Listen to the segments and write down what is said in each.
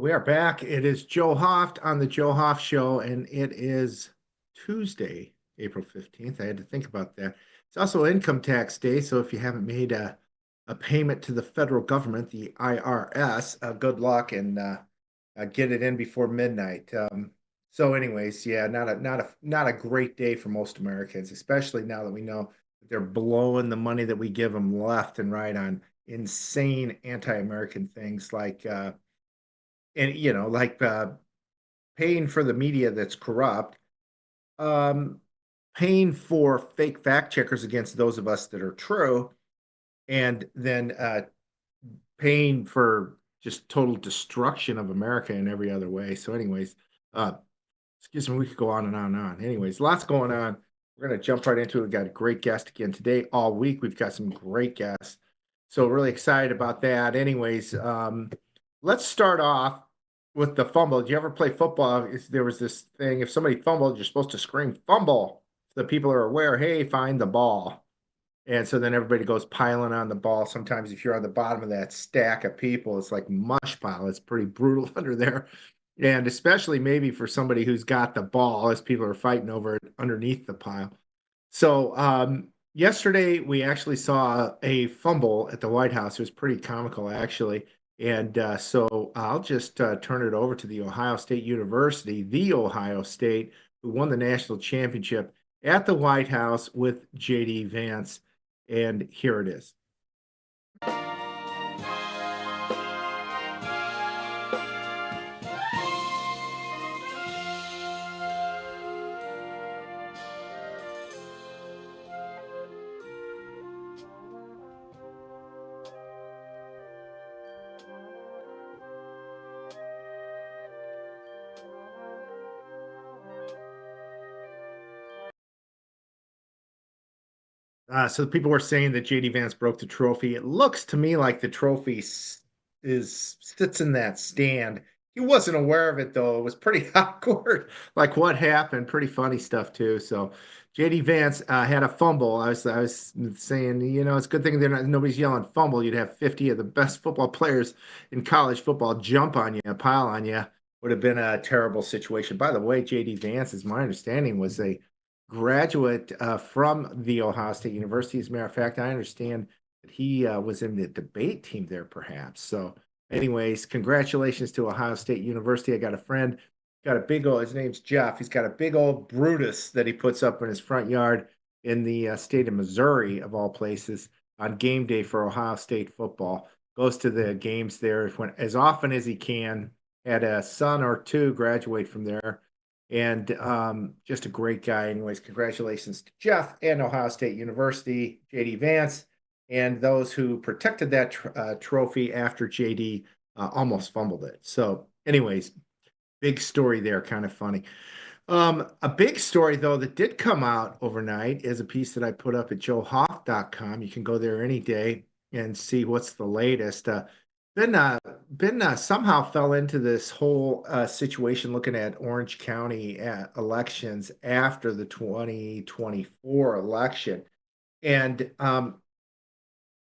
We are back. It is Joe Hoft on the Joe Hoft Show, and it is Tuesday, April 15th. I had to think about that. It's also income tax day, so if you haven't made a payment to the federal government, the IRS, good luck and get it in before midnight. So, anyways, yeah, not a great day for most Americans, especially now that we know that they're blowing the money that we give them left and right on insane anti-American things like and like paying for the media that's corrupt, um, paying for fake fact checkers against those of us that are true, and then paying for just total destruction of America in every other way. So, anyways, uh, excuse me, we could go on and on and on. Anyways, lots going on. We're gonna jump right into it. We've got a great guest again today. All week we've got some great guests. So really excited about that. Anyways, let's start off with the fumble. Did you ever play football? There was this thing, if somebody fumbled, you're supposed to scream fumble. So the people are aware, hey, find the ball. And so then everybody goes piling on the ball. Sometimes if you're on the bottom of that stack of people, it's like mush pile. It's pretty brutal under there. And especially maybe for somebody who's got the ball as people are fighting over it underneath the pile. So yesterday we actually saw a fumble at the White House. It was pretty comical, actually. And so I'll just turn it over to the Ohio State University, the Ohio State, who won the national championship at the White House with JD Vance. And here it is. So people were saying that JD Vance broke the trophy. It looks to me like the trophy is sits in that stand. He wasn't aware of it though. It was pretty awkward. Like what happened? Pretty funny stuff too. So JD Vance had a fumble. I was saying, it's a good thing nobody's yelling fumble. You'd have 50 of the best football players in college football jump on you, pile on you. Would have been a terrible situation. By the way, JD Vance, as my understanding, was a graduate from the Ohio State University. As a matter of fact, I understand that he was in the debate team there, perhaps. So, anyways, congratulations to Ohio State University. I got a friend, got a big old, his name's Jeff. He's got a big old Brutus that he puts up in his front yard in the state of Missouri, of all places, on game day for Ohio State football. Goes to the games there as often as he can. Had a son or two graduate from there and just a great guy. Anyways, congratulations to Jeff and Ohio State University, JD Vance, and those who protected that trophy after JD almost fumbled it. So, anyways, big story there, kind of funny. A big story, though, that did come out overnight is a piece that I put up at joehoff.com. You can go there any day and see what's the latest. Ben somehow fell into this whole situation looking at Orange County elections after the 2024 election. And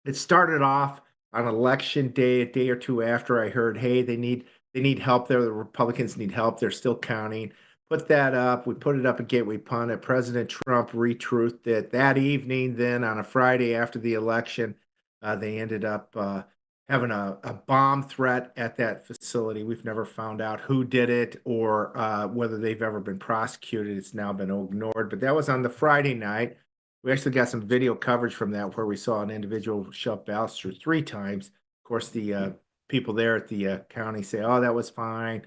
it started off on election day, a day or two after I heard, hey, they need help there. The Republicans need help. They're still counting. Put that up. We put it up at Gateway Pundit. President Trump retruthed it that evening. Then on a Friday after the election, they ended up having a bomb threat at that facility. We've never found out who did it or whether they've ever been prosecuted. It's now been ignored. But that was on the Friday night. We actually got some video coverage from that where we saw an individual shove ballots through 3 times. Of course, the people there at the county say, "Oh, that was fine.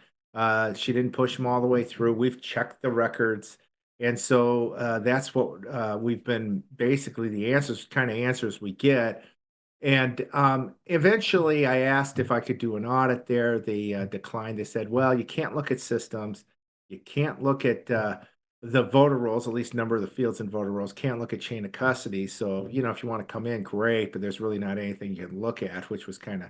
She didn't push them all the way through." We've checked the records, and so that's what we've been basically the kind of answers we get. And eventually, I asked if I could do an audit there. They declined. They said, "Well, you can't look at systems. You can't look at the voter rolls, at least number of the fields in voter rolls. Can't look at chain of custody. So, if you want to come in, great, but there's really not anything you can look at," which was kind of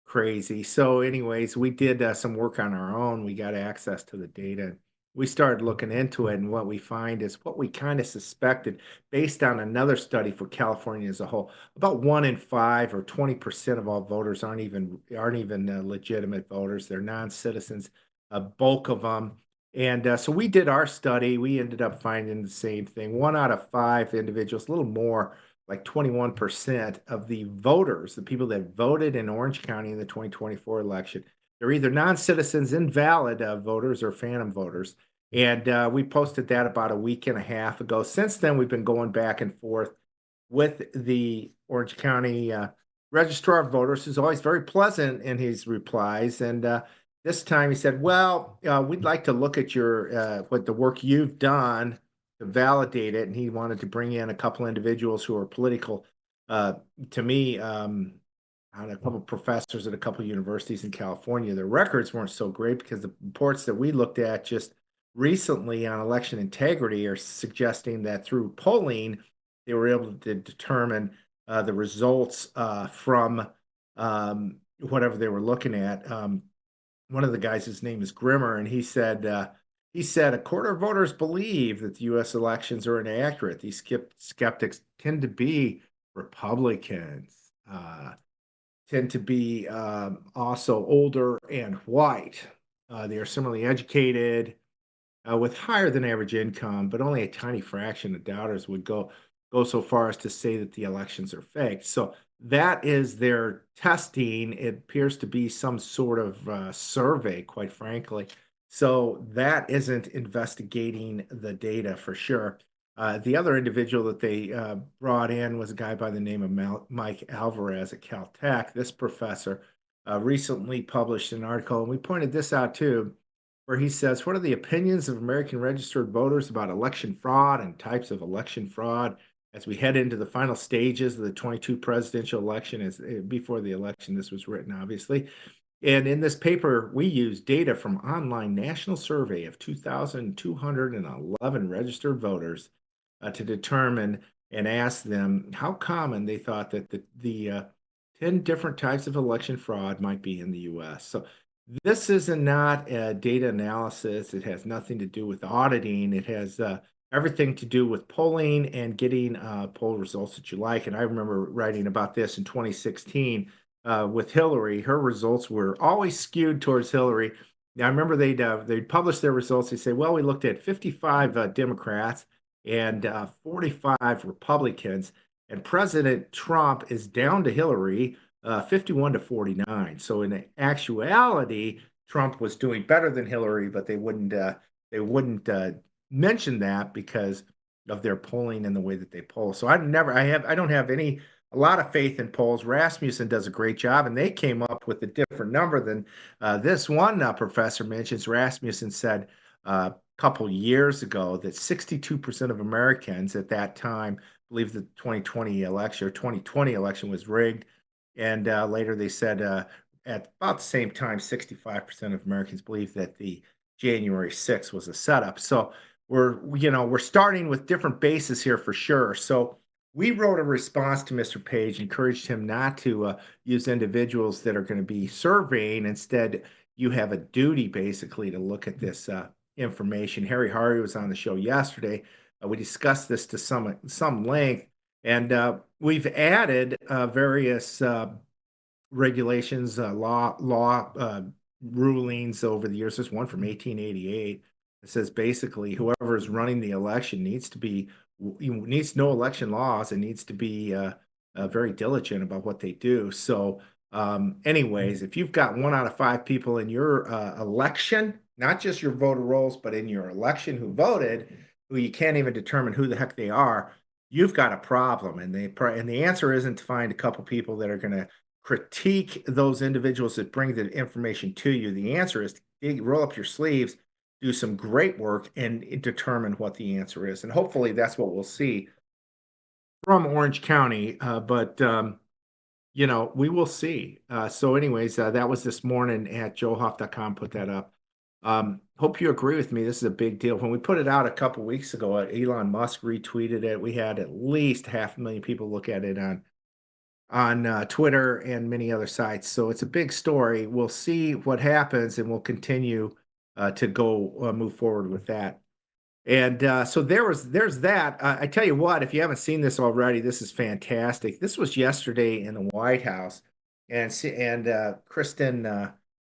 crazy. So, anyways, we did some work on our own. We got access to the data. we started looking into it, and what we find is what we kind of suspected based on another study for California as a whole. About 1 in 5 or 20% of all voters aren't even legitimate voters. They're non-citizens, a bulk of them. And so we did our study. We ended up finding the same thing. 1 out of 5 individuals, a little more, like 21% of the voters, the people that voted in Orange County in the 2024 election, they're either non-citizens, invalid voters, or phantom voters. And we posted that about a week and a half ago. Since then, we've been going back and forth with the Orange County Registrar of Voters, who's always very pleasant in his replies. And this time he said, "Well, we'd like to look at your what the work you've done to validate it." And he wanted to bring in a couple individuals who are political. Uh, to me, on a couple of professors at a couple of universities in California. Their records weren't so great because the reports that we looked at just recently on election integrity are suggesting that through polling, they were able to determine the results from whatever they were looking at. One of the guys, his name is Grimmer, and he said a quarter of voters believe that the U.S. elections are inaccurate. These skeptics tend to be Republicans. Tend to be also older and white. They are similarly educated with higher than average income, but only a tiny fraction of doubters would go so far as to say that the elections are fake. So that is their testing. It appears to be some sort of survey, quite frankly. So that isn't investigating the data for sure. The other individual that they brought in was a guy by the name of Mike Alvarez at Caltech. This professor recently published an article, and we pointed this out too, where he says, "What are the opinions of American registered voters about election fraud and types of election fraud as we head into the final stages of the 22 presidential election?" As before the election, this was written, obviously. And in this paper, we use data from online national survey of 2,211 registered voters to determine and ask them how common they thought that the 10 different types of election fraud might be in the US. So this is not a data analysis. It has nothing to do with auditing. It has everything to do with polling and getting poll results that you like. And I remember writing about this in 2016 with Hillary. Her results were always skewed towards Hillary. Now, I remember they'd publish their results. They say, "Well, we looked at 55 Democrats and 45 Republicans, and President Trump is down to Hillary 51 to 49. So in actuality, Trump was doing better than Hillary, but they wouldn't mention that because of their polling and the way that they poll. So I don't have a lot of faith in polls. Rasmussen does a great job, and they came up with a different number than this one professor mentions. Rasmussen said a couple years ago that 62% of Americans at that time believed the 2020 election or 2020 election was rigged. And later they said at about the same time, 65% of Americans believe that the January 6th was a setup. So we're starting with different bases here for sure. So we wrote a response to Mr. Page, encouraged him not to use individuals that are going to be surveying. Instead, you have a duty basically to look at this information. Harry Hari was on the show yesterday. We discussed this to some length, and we've added various regulations, law rulings over the years. There's one from 1888 that says basically whoever is running the election needs to know election laws and needs to be very diligent about what they do. So, anyways, if you've got 1 out of 5 people in your election, not just your voter rolls, but in your election who voted, who you can't even determine who the heck they are, you've got a problem. And the answer isn't to find a couple people that are going to critique those individuals that bring the information to you. The answer is to roll up your sleeves, do some great work, and determine what the answer is. And hopefully that's what we'll see from Orange County. But we will see. So anyways, that was this morning at joehoff.com, put that up. Hope you agree with me. This is a big deal. When we put it out a couple weeks ago, Elon Musk retweeted it. We had at least 500,000 people look at it on Twitter and many other sites. So it's a big story. We'll see what happens, and we'll continue to go move forward with that. And so there's that. I tell you what, if you haven't seen this already, this is fantastic. This was yesterday in the White House, and Kristen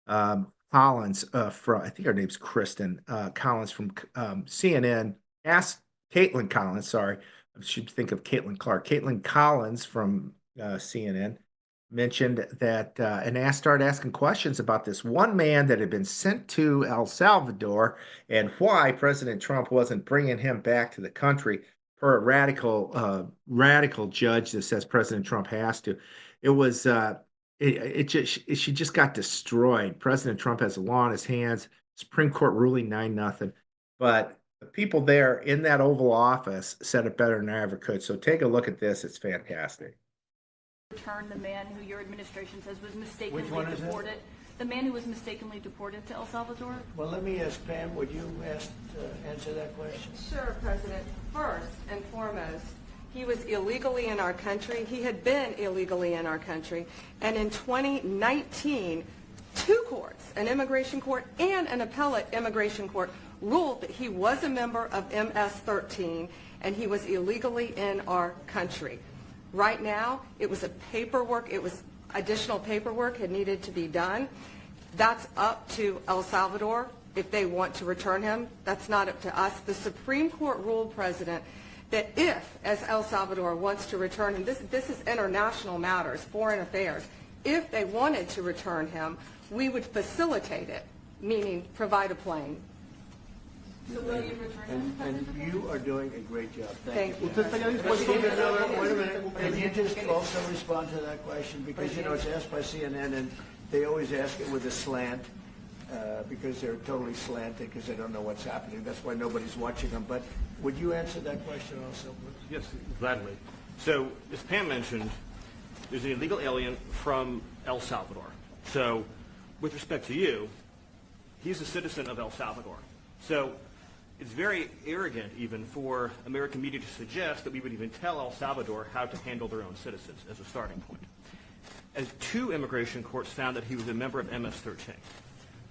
Collins from, I think her name's Kristen Collins from CNN, asked Caitlin Collins. Sorry, I should think of Caitlin Clark. Caitlin Collins from CNN mentioned that and started asking questions about this one man that had been sent to El Salvador and why President Trump wasn't bringing him back to the country per a radical judge that says President Trump has to. It was she just got destroyed. President Trump has the law in his hands. Supreme Court ruling 9-0. But the people there in that Oval Office said it better than I ever could. So take a look at this. It's fantastic. Return the man who your administration says was mistakenly deported. The man who was mistakenly deported to El Salvador? Well, let me ask Pam, would you answer that question? Sure, President. First and foremost, he was illegally in our country. He had been illegally in our country. And in 2019, two courts, an immigration court and an appellate immigration court, ruled that he was a member of MS-13 and he was illegally in our country. Right now, it was additional paperwork had needed to be done. That's up to El Salvador if they want to return him. That's not up to us. The Supreme Court ruled, President, that if, as El Salvador wants to return him, this is international matters, foreign affairs, if they wanted to return him, we would facilitate it, meaning provide a plane. So will you return him? And you are doing a great job. Thank you. Wait a minute. Can you just also respond to that question? Because, you know, it's asked by CNN, and they always ask it with a slant because they're totally slanted because they don't know what's happening. That's why nobody's watching them. But would you answer that question also? Yes, gladly. So, as Pam mentioned, there's an illegal alien from El Salvador. So, with respect to you, he's a citizen of El Salvador. So, it's very arrogant even for American media to suggest that we would even tell El Salvador how to handle their own citizens as a starting point. As two immigration courts found that he was a member of MS-13.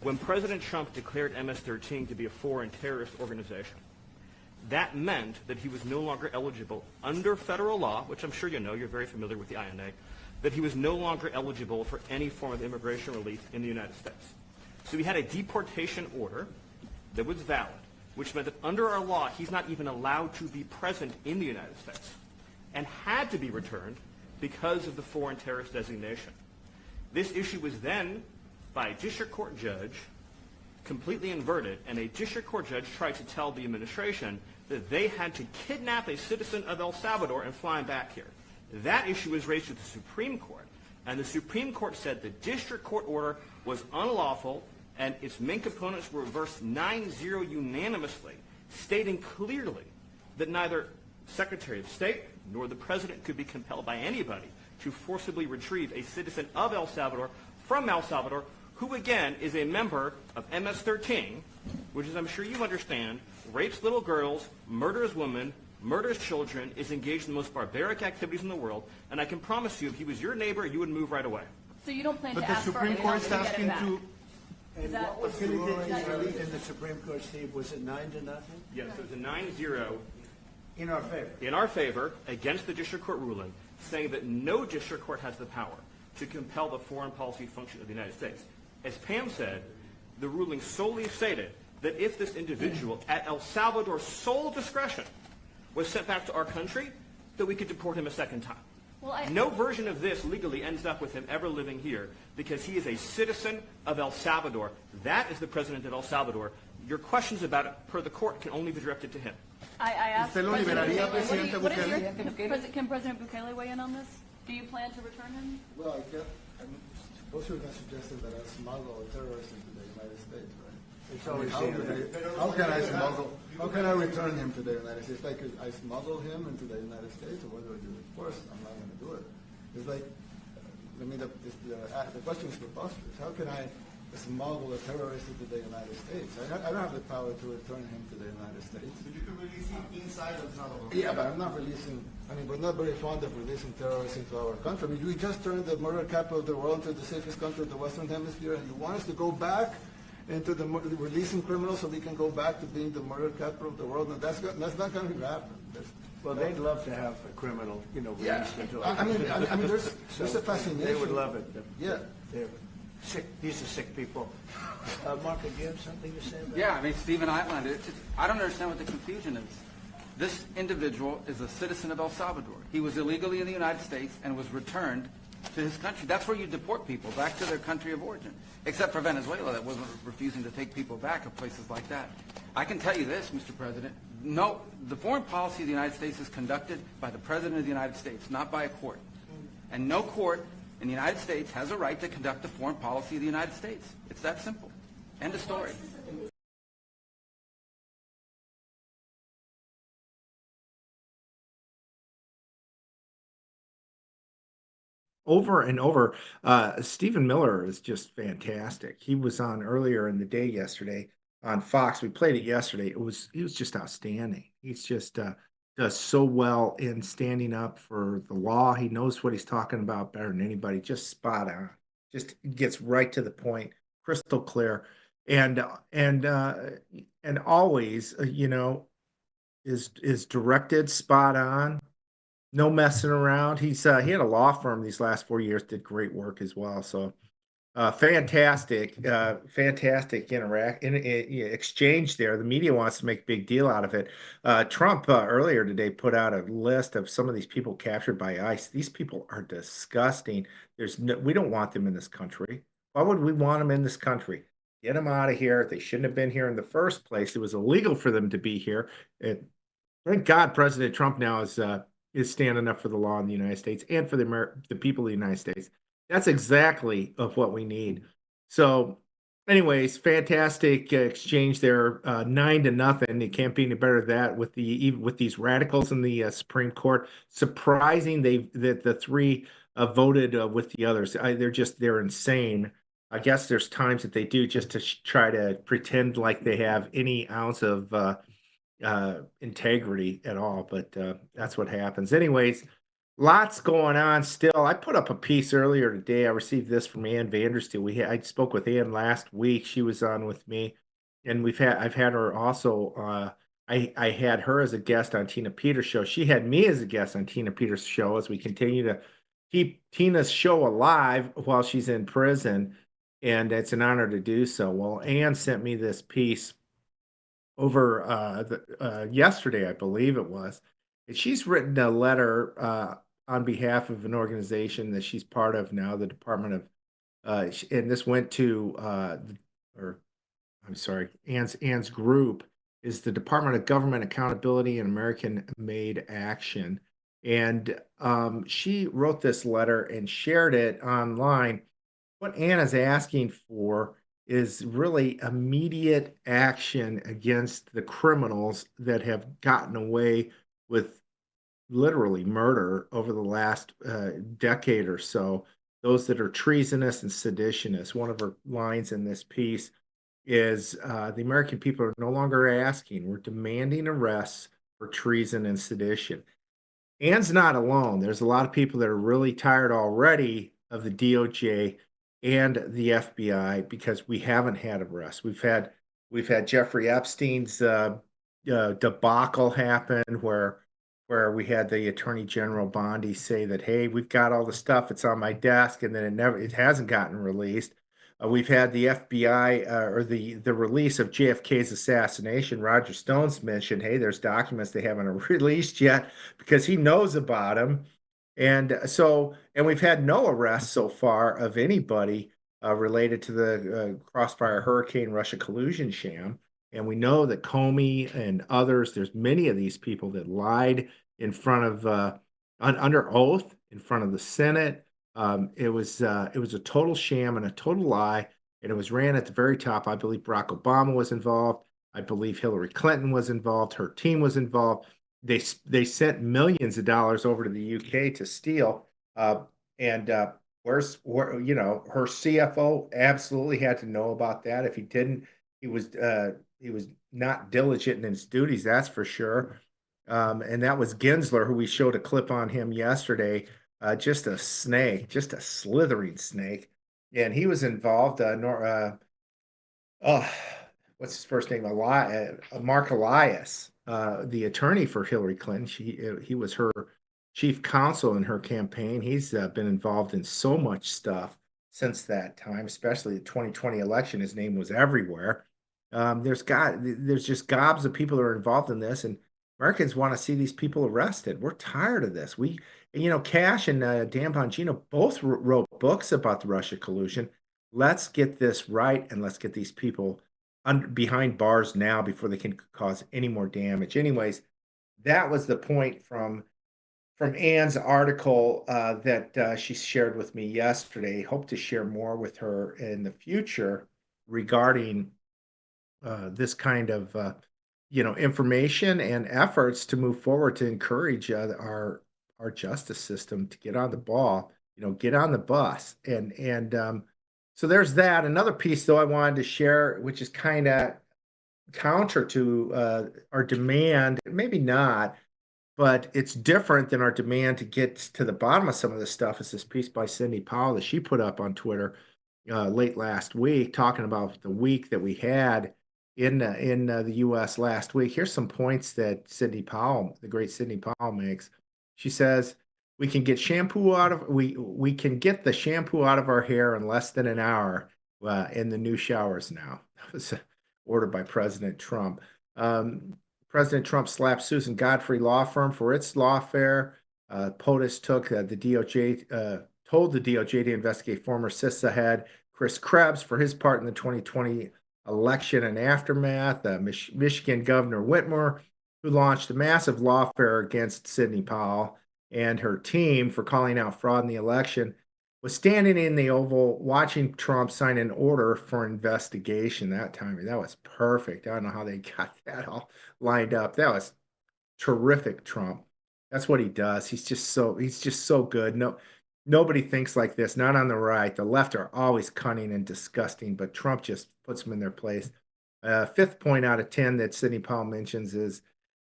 When President Trump declared MS-13 to be a foreign terrorist organization, that meant that he was no longer eligible under federal law, which I'm sure you know, you're very familiar with the INA, that he was no longer eligible for any form of immigration relief in the United States. So we had a deportation order that was valid, which meant that under our law, he's not even allowed to be present in the United States and had to be returned because of the foreign terrorist designation. This issue was then, by a district court judge, completely inverted, and a district court judge tried to tell the administration that they had to kidnap a citizen of El Salvador and fly him back here. That issue was raised to the Supreme Court, and the Supreme Court said the district court order was unlawful, and its main components were reversed 9-0 unanimously, stating clearly that neither Secretary of State nor the President could be compelled by anybody to forcibly retrieve a citizen of El Salvador from El Salvador, who again is a member of MS-13, which, as I'm sure you understand, rapes little girls, murders women, murders children, is engaged in the most barbaric activities in the world, and I can promise you, if he was your neighbor, you would move right away. So you don't plan But to the ask Supreme for Court's anyone to get him asking back? to. And that- what was the ruling in the Supreme Court, Steve? Was it 9-0? Yes, it was a 9-0 In our favor. in our favor against the district court ruling, saying that no district court has the power to compel the foreign policy function of the United States. As Pam said, the ruling solely stated that if this individual, at El Salvador's sole discretion, was sent back to our country, that we could deport him a second time. Well, No version of this legally ends up with him ever living here because he is a citizen of El Salvador. That is the president of El Salvador. Your questions about it, per the court, can only be directed to him. I asked ¿Usted lo President liberaría, Bukele, Presidente what is Bukele? can President Bukele weigh in on this? Do you plan to return him? Well, I guess, I mean, suppose you're going to suggest that I smuggle a terrorist into the United States, right? It's always How can I smuggle? How can I return him to the United States? Like, I smuggle him into the United States, or what do I do? Of course, I'm not going to do it. It's like, I mean, the question is preposterous. How can I smuggle a terrorist into the United States? I don't have the power to return him to the United States. But you can release him inside of Salvador. Yeah, but I'm not releasing. I mean, we're not very fond of releasing terrorists into our country. I mean, we just turned the murder capital of the world into the safest country of the Western Hemisphere, and you want us to go back into releasing criminals so they can go back to being the murder capital of the world. And that's not going to happen. Well, they'd love to have a criminal, released into. I mean, there's a fascination. They would love it. Yeah. They're sick. These are sick people. Marco, do you have something to say about Yeah, I mean, Stephen outlined it. I don't understand what the confusion is. This individual is a citizen of El Salvador. He was illegally in the United States and was returned to his country. That's where you deport people, back to their country of origin. Except for Venezuela, that wasn't refusing to take people back, or places like that. I can tell you this, Mr. President. No, the foreign policy of the United States is conducted by the President of the United States, not by a court. And no court in the United States has a right to conduct the foreign policy of the United States. It's that simple. End of story. Over and over. Stephen Miller is just fantastic. He was on earlier in the day yesterday on Fox. We played it yesterday. He was just outstanding. He's just does so well in standing up for the law. He knows what he's talking about better than anybody. Just spot on. Just gets right to the point, crystal clear, and and always, is directed spot on. No messing around. He had a law firm these last 4 years, did great work as well. So fantastic exchange there. The media wants to make a big deal out of it. Trump earlier today put out a list of some of these people captured by ICE. These people are disgusting. We don't want them in this country. Why would we want them in this country? Get them out of here. They shouldn't have been here in the first place. It was illegal for them to be here. Thank God President Trump now is standing up for the law in the United States and for the people of the United States. That's exactly of what we need. So, anyways, fantastic exchange there, 9-0. It can't be any better than that with these radicals in the Supreme Court. Surprising that the three voted with the others. They're insane. I guess there's times that they do just to try to pretend like they have any ounce of integrity at all, but that's what happens. Anyways, lots going on still. I put up a piece earlier today. I received this from Ann Vandersteel. I spoke with Ann last week. She was on with me, and I've had her also. I had her as a guest on Tina Peters' show. She had me as a guest on Tina Peters' show as we continue to keep Tina's show alive while she's in prison, and it's an honor to do so. Well, Ann sent me this piece over yesterday, I believe it was. And she's written a letter on behalf of an organization that she's part of now, the Department of, and this went to, Ann's group is the Department of Government Accountability and American Made Action. And she wrote this letter and shared it online. What Ann is asking for is really immediate action against the criminals that have gotten away with literally murder over the last decade or so, those that are treasonous and seditionists. One of her lines in this piece is the American people are no longer asking, we're demanding arrests for treason and sedition. Ann's not alone. There's a lot of people that are really tired already of the DOJ and the FBI because we haven't had arrests. We've had Jeffrey Epstein's debacle happen where we had the Attorney General Bondi say that, hey, we've got all the stuff, it's on my desk, and then it hasn't gotten released. We've had the FBI or the release of JFK's assassination. Roger Stone's mentioned, hey, there's documents they haven't released yet because he knows about them. And we've had no arrests so far of anybody related to the Crossfire Hurricane Russia collusion sham. And we know that Comey and others, there's many of these people that lied in front of, under oath in front of the Senate. It was a total sham and a total lie, and it was ran at the very top. I believe Barack Obama was involved. I believe Hillary Clinton was involved. Her team was involved. They sent millions of dollars over to the UK to steal. Her CFO absolutely had to know about that. If he didn't, he was not diligent in his duties. That's for sure. And that was Gensler, who we showed a clip on him yesterday. Just a snake, just a slithering snake. And he was involved. uh, what's his first name? Mark Elias, the attorney for Hillary Clinton. He was her chief counsel in her campaign. He's been involved in so much stuff since that time, especially the 2020 election. His name was everywhere. There's just gobs of people that are involved in this, and Americans want to see these people arrested. We're tired of this. Cash and Dan Bongino both wrote books about the Russia collusion. Let's get this right, and let's get these people behind bars now before they can cause any more damage. Anyways, that was the point from Ann's article that she shared with me yesterday. Hope to share more with her in the future regarding this kind of information and efforts to move forward to encourage our justice system to get on the ball, get on the bus, and so there's that. Another piece, though, I wanted to share, which is kind of counter to our demand, maybe not, but it's different than our demand to get to the bottom of some of this stuff, is this piece by Cindy Powell that she put up on Twitter late last week, talking about the week that we had in the U.S. last week. Here's some points that Cindy Powell, the great Cindy Powell, makes. She says, we can get we can get the shampoo out of our hair in less than an hour in the new showers now. That was ordered by President Trump. President Trump slapped Susan Godfrey law firm for its lawfare. POTUS told the DOJ to investigate former CISA head Chris Krebs for his part in the 2020 election and aftermath. Michigan Governor Whitmer, who launched a massive lawfare against Sidney Powell and her team for calling out fraud in the election, was standing in the Oval watching Trump sign an order for investigation that time. That was perfect. I don't know how they got that all lined up. That was terrific, Trump. That's what he does. He's just so good. Nobody thinks like this, not on the right. The left are always cunning and disgusting, but Trump just puts them in their place. Fifth point out of 10 that Sidney Powell mentions is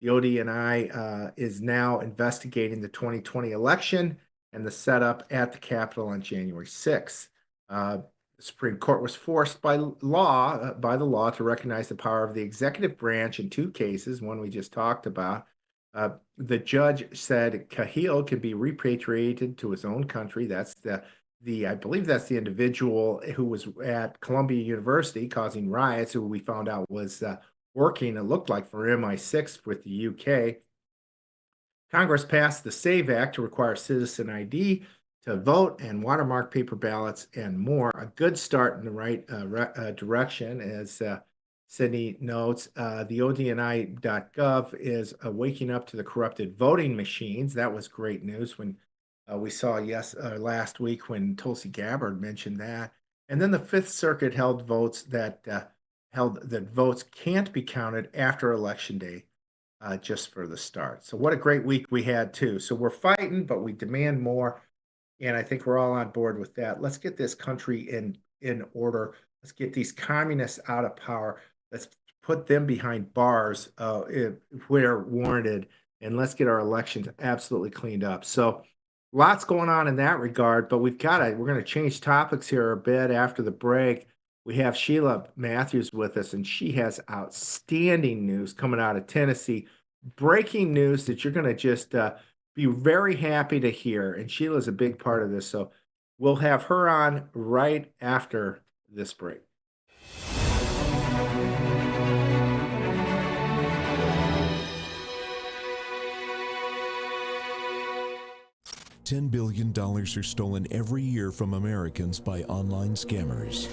the ODNI is now investigating the 2020 election and the setup at the Capitol on January 6th. The Supreme Court was forced by the law to recognize the power of the executive branch in two cases, one we just talked about. The judge said Cahill can be repatriated to his own country. That's I believe that's the individual who was at Columbia University causing riots, who we found out was working, it looked like, for MI6 with the UK. Congress passed the SAVE Act to require citizen ID to vote and watermark paper ballots and more. A good start in the right direction, as Sydney notes. The ODNI.gov is waking up to the corrupted voting machines. That was great news when we saw last week when Tulsi Gabbard mentioned that. And then the Fifth Circuit held that votes can't be counted after Election Day, just for the start. So what a great week we had too. So we're fighting, but we demand more, and I think we're all on board with that. Let's get this country in order. Let's get these communists out of power. Let's put them behind bars where warranted, and let's get our elections absolutely cleaned up. So lots going on in that regard, but we're going to change topics here a bit after the break. We have Sheila Matthews with us, and she has outstanding news coming out of Tennessee. Breaking news that you're going to just be very happy to hear. And Sheila's a big part of this. So we'll have her on right after this break. $10 billion are stolen every year from Americans by online scammers.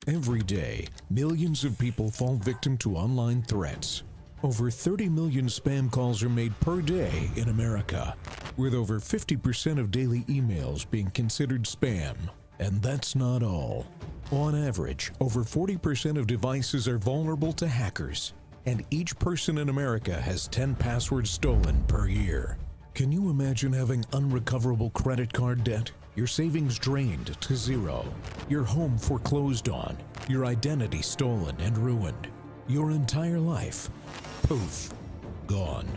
Every day, millions of people fall victim to online threats. Over 30 million spam calls are made per day in America, with over 50% of daily emails being considered spam. And that's not all. On average, over 40% of devices are vulnerable to hackers, and each person in America has 10 passwords stolen per year. Can you imagine having unrecoverable credit card debt? Your savings drained to zero, your home foreclosed on, your identity stolen and ruined, your entire life, poof, gone.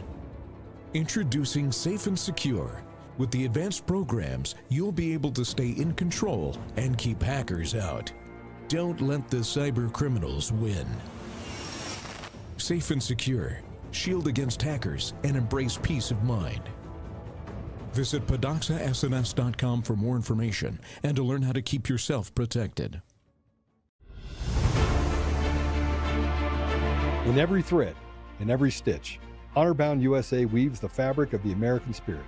Introducing Safe and Secure. With the advanced programs, you'll be able to stay in control and keep hackers out. Don't let the cyber criminals win. Safe and secure, shield against hackers, and embrace peace of mind. Visit PadoxaSNS.com for more information and to learn how to keep yourself protected. In every thread, in every stitch, Honor-Bound USA weaves the fabric of the American spirit.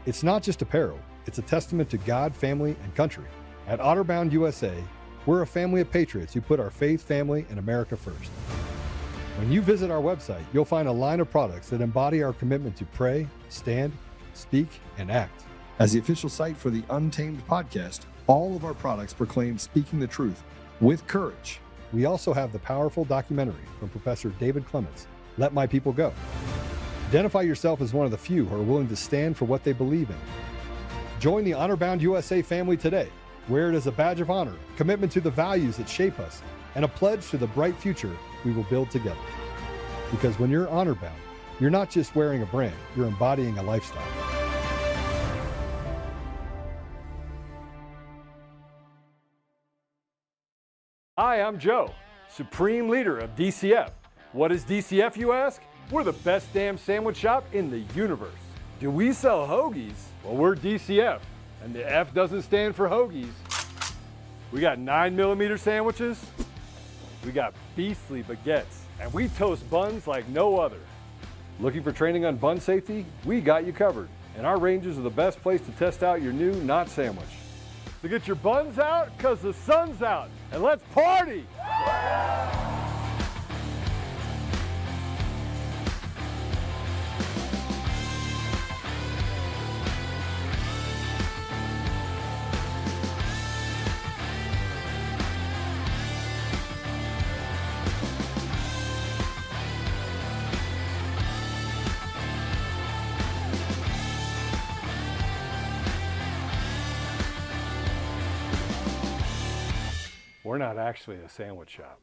It's not just apparel, it's a testament to God, family, and country. At Honor-Bound USA, we're a family of patriots who put our faith, family, and America first. When you visit our website, you'll find a line of products that embody our commitment to pray, stand, speak, and act. As the official site for the Untamed podcast, all of our products proclaim speaking the truth with courage. We also have the powerful documentary from Professor David Clements, Let My People Go. Identify yourself as one of the few who are willing to stand for what they believe in. Join the Honor-Bound USA family today. Wear it as a badge of honor, commitment to the values that shape us, and a pledge to the bright future we will build together. Because when you're honor-bound, you're not just wearing a brand, you're embodying a lifestyle. Hi, I'm Joe, Supreme Leader of DCF. What is DCF, you ask? We're the best damn sandwich shop in the universe. Do we sell hoagies? Well, we're DCF, and the F doesn't stand for hoagies. We got 9mm sandwiches, we got beastly baguettes, and we toast buns like no other. Looking for training on bun safety? We got you covered, and our ranges are the best place to test out your new not sandwich. So get your buns out, cause the sun's out, and let's party! We're not actually a sandwich shop.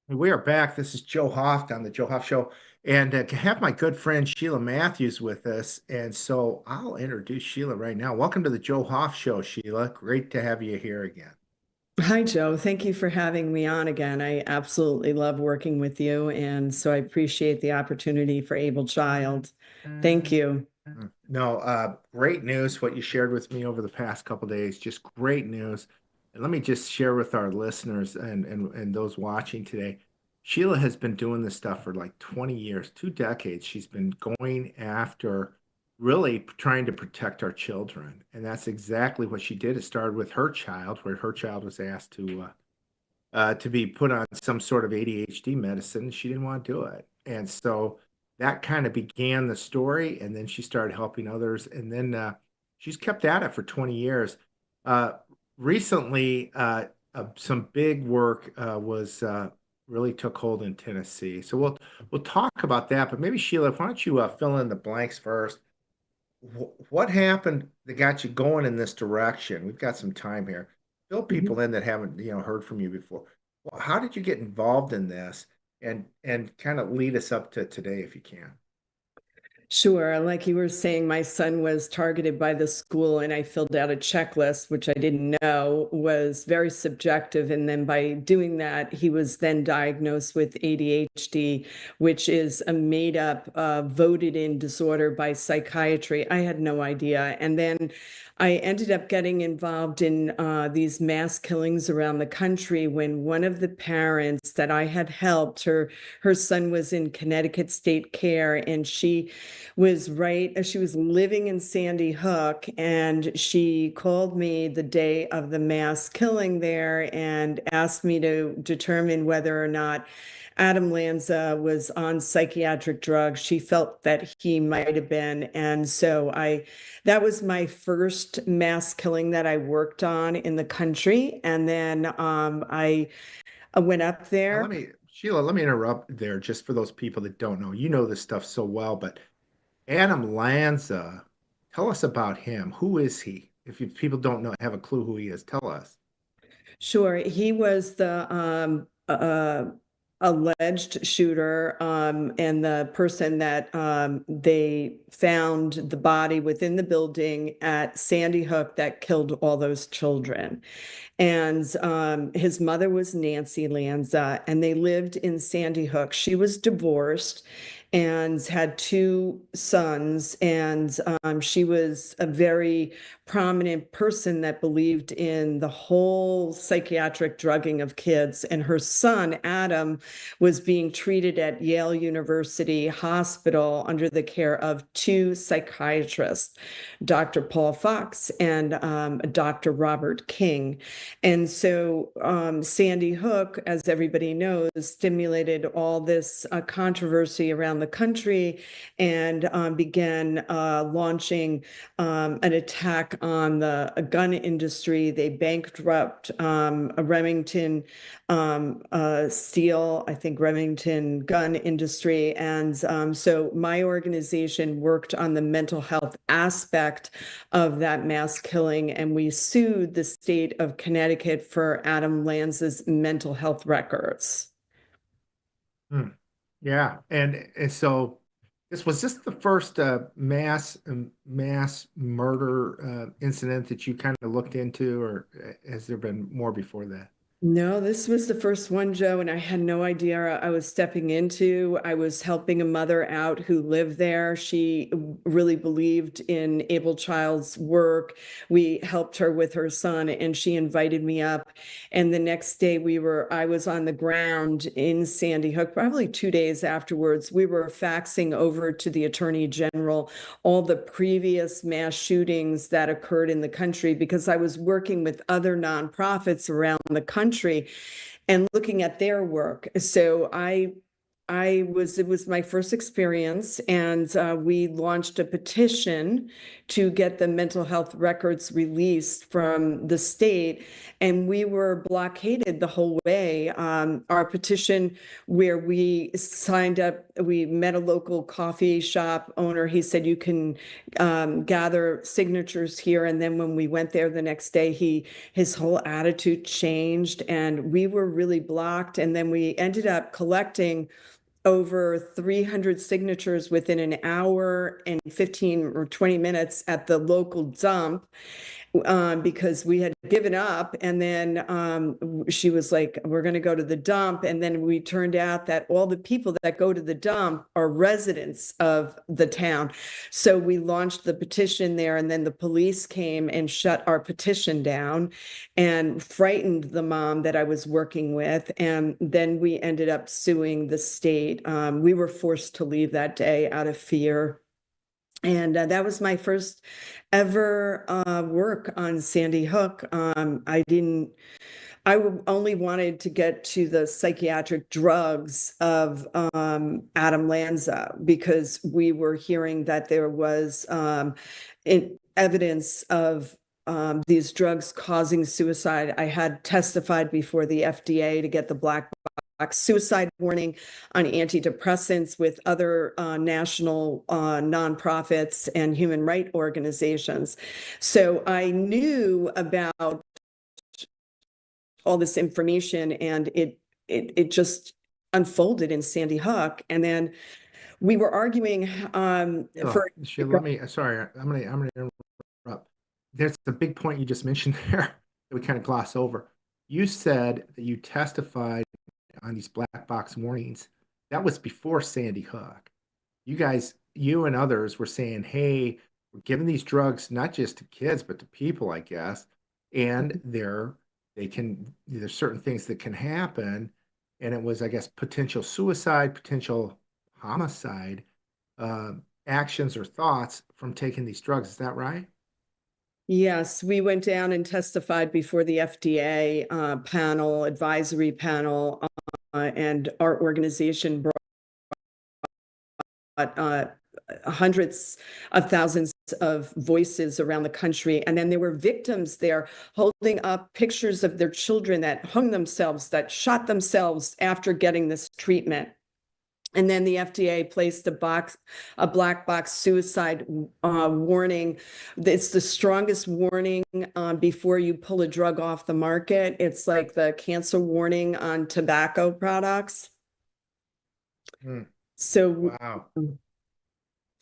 We are back. This is Joe Hoft on the Joe Hoft Show, and have my good friend Sheila Matthews with us. And so I'll introduce Sheila right now. Welcome to the Joe Hoft Show, Sheila. Great to have you here again. Hi, Joe. Thank you for having me on again. I absolutely love working with you, and so I appreciate the opportunity for Able Child. Thank you. No, great news, what you shared with me over the past couple of days. Just great news. And let me just share with our listeners and those watching today. Sheila has been doing this stuff for like 20 years, 2 decades. She's been going after really trying to protect our children. And that's exactly what she did. It started with her child, where her child was asked to be put on some sort of ADHD medicine. She didn't want to do it. And so that kind of began the story. And then she started helping others. And then she's kept at it for 20 years. Recently, some big work was really took hold in Tennessee. So we'll talk about that. But maybe Sheila, why don't you fill in the blanks first? What happened that got you going in this direction? We've got some time here. Fill people in that haven't heard from you before. Well, how did you get involved in this, and kind of lead us up to today if you can? Sure. Like you were saying, my son was targeted by the school, and I filled out a checklist, which I didn't know was very subjective. And then by doing that, he was then diagnosed with ADHD, which is a made up, voted in disorder by psychiatry. I had no idea. And then I ended up getting involved in these mass killings around the country when one of the parents that I had helped, her son was in Connecticut State Care, and she was living in Sandy Hook, and she called me the day of the mass killing there and asked me to determine whether or not Adam Lanza was on psychiatric drugs. She felt that he might have been. And so that was my first mass killing that I worked on in the country. And then I went up there. Sheila, let me interrupt there just for those people that don't know. You know this stuff so well, but Adam Lanza, tell us about him. Who is he? If people don't know, have a clue who he is, tell us. Sure. He was the alleged shooter, and the person that they found the body within the building at Sandy Hook that killed all those children. And his mother was Nancy Lanza, and they lived in Sandy Hook. She was divorced and had two sons, and she was a very prominent person that believed in the whole psychiatric drugging of kids. And her son, Adam, was being treated at Yale University Hospital under the care of two psychiatrists, Dr. Paul Fox and Dr. Robert King. And so Sandy Hook, as everybody knows, stimulated all this controversy around the country and began launching an attack on the gun industry. They bankrupt Remington Steel, I think Remington gun industry. And so my organization worked on the mental health aspect of that mass killing, and we sued the state of Connecticut for Adam Lanza's mental health records. Yeah, and so this was just the first mass murder incident that you kind of looked into, or has there been more before that? No, this was the first one, Joe, and I had no idea I was stepping into. I was helping a mother out who lived there. She really believed in Able Child's work. We helped her with her son, and she invited me up. And the next day I was on the ground in Sandy Hook, probably 2 days afterwards. We were faxing over to the Attorney General all the previous mass shootings that occurred in the country, because I was working with other nonprofits around the country and looking at their work. So it was my first experience, and we launched a petition to get the mental health records released from the state, and we were blockaded the whole way. Our petition, where we signed up, we met a local coffee shop owner. He said, you can gather signatures here. And then when we went there the next day, his whole attitude changed, and we were really blocked. And then we ended up collecting over 300 signatures within an hour and 15 or 20 minutes at the local dump, because we had given up. And then she was like, we're going to go to the dump. And then we turned out that all the people that go to the dump are residents of the town. So we launched the petition there, and then the police came and shut our petition down and frightened the mom that I was working with. And then we ended up suing the state. We were forced to leave that day out of fear. And that was my first ever work on Sandy Hook. I only wanted to get to the psychiatric drugs of Adam Lanza, because we were hearing that there was evidence of these drugs causing suicide. I had testified before the FDA to get the black suicide warning on antidepressants with other national nonprofits and human rights organizations. So I knew about all this information, and it just unfolded in Sandy Hook. And then we were arguing Sheila, sorry, I'm gonna interrupt. There's a big point you just mentioned there that we kind of gloss over. You said that you testified on these black box warnings. That was before Sandy Hook. You and others were saying, hey, we're giving these drugs not just to kids, but to people, I guess. And there's certain things that can happen. And it was, I guess, potential suicide, potential homicide, actions or thoughts from taking these drugs. Is that right? Yes, we went down and testified before the FDA advisory panel, and our organization brought hundreds of thousands of voices around the country. And then there were victims there holding up pictures of their children that hung themselves, that shot themselves after getting this treatment. And then the FDA placed a black box suicide warning. It's the strongest warning before you pull a drug off the market. It's like the cancer warning on tobacco products. Hmm. So, Wow.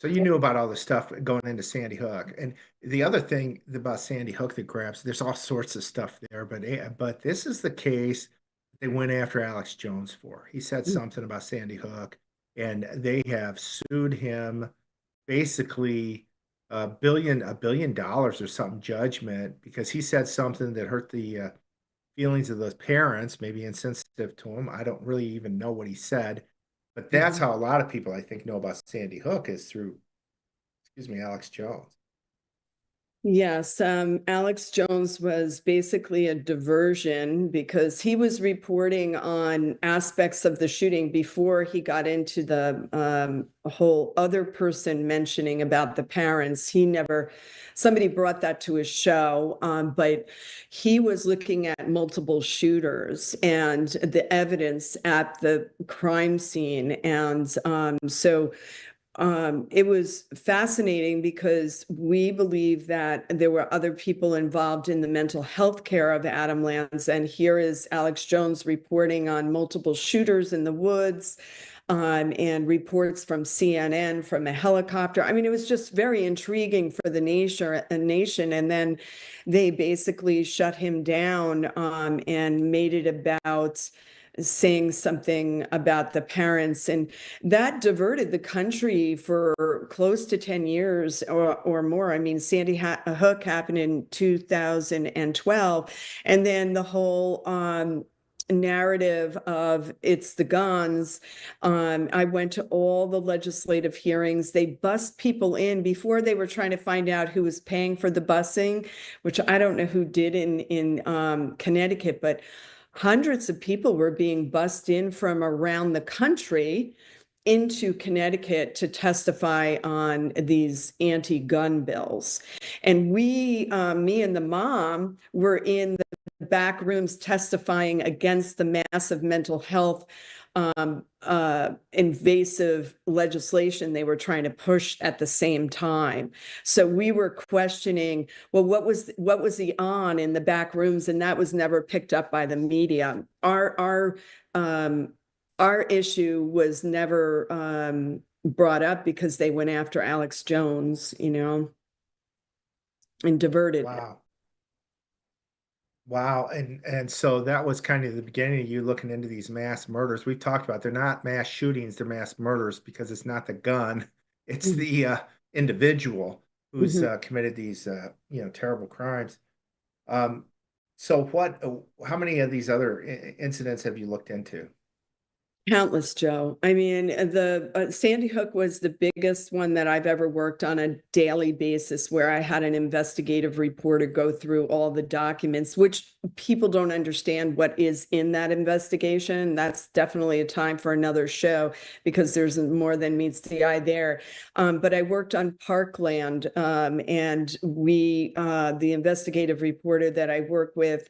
So you knew about all the stuff going into Sandy Hook, and the other thing about Sandy Hook that grabs, there's all sorts of stuff there, but this is the case they went after Alex Jones for. He said something about Sandy Hook, and they have sued him basically a billion dollars or something judgment because he said something that hurt the feelings of those parents, maybe insensitive to him. I don't really even know what he said, but that's how a lot of people I think know about Sandy Hook is through, excuse me, Alex Jones. yes, Alex Jones was basically a diversion because he was reporting on aspects of the shooting before he got into the whole other person mentioning about the parents. Somebody brought that to his show, but he was looking at multiple shooters and the evidence at the crime scene. And it was fascinating because we believe that there were other people involved in the mental health care of Adam Lanza. And here is Alex Jones reporting on multiple shooters in the woods, and reports from CNN from a helicopter. I mean, it was just very intriguing for the nation. And then they basically shut him down, and made it about saying something about the parents, and that diverted the country for close to 10 years or more. I mean, Sandy Hook happened in 2012, and then the whole narrative of it's the guns. I went to all the legislative hearings. They bust people in before they were trying to find out who was paying for the busing, which I don't know who did in Connecticut, but hundreds of people were being bussed in from around the country into Connecticut to testify on these anti-gun bills. And me and the mom were in the back rooms testifying against the massive mental health invasive legislation they were trying to push at the same time. So we were questioning, well, what was he on in the back rooms? And that was never picked up by the media. Our issue was never brought up because they went after Alex Jones, and diverted it. Wow. Wow. And so that was kind of the beginning of you looking into these mass murders. We've talked about they're not mass shootings, they're mass murders because it's not the gun, it's the individual who's committed these terrible crimes. Um, so how many of these other incidents have you looked into? Countless, Joe. I mean, the Sandy Hook was the biggest one that I've ever worked on a daily basis, where I had an investigative reporter go through all the documents, which people don't understand what is in that investigation. That's definitely a time for another show because there's more than meets the eye there. But I worked on Parkland, and the investigative reporter that I work with,